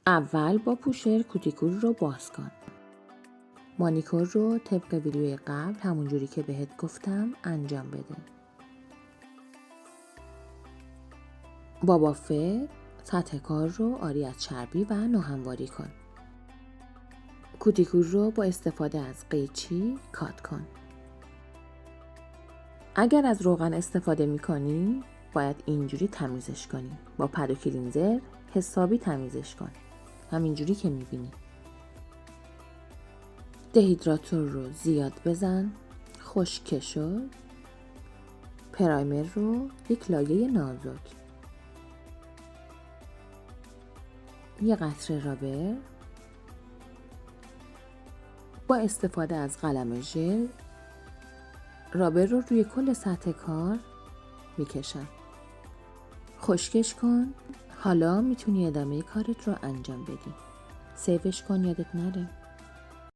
اول با پوشر کوتیکور رو باز کن. مانیکور رو طبق ویدیوی قبل همون جوری که بهت گفتم انجام بده. با بافت سطح کار رو آری از چربی و ناهمواری کن. کوتیکور رو با استفاده از قیچی کات کن. اگر از روغن استفاده می‌کنی باید اینجوری تمیزش کنی. با پد و کلینزر حسابی تمیزش کن. همینجوری که می‌بینی. دهیدراتور رو زیاد بزن. خشک شد. پرایمر رو یک لایه نازک. یه قطره رابر. با استفاده از قلم ژل رابر رو روی کل سطح کار میکشم. خشکش کن. حالا میتونی ادامه کارت رو انجام بدی. سیوش کن یادت نره.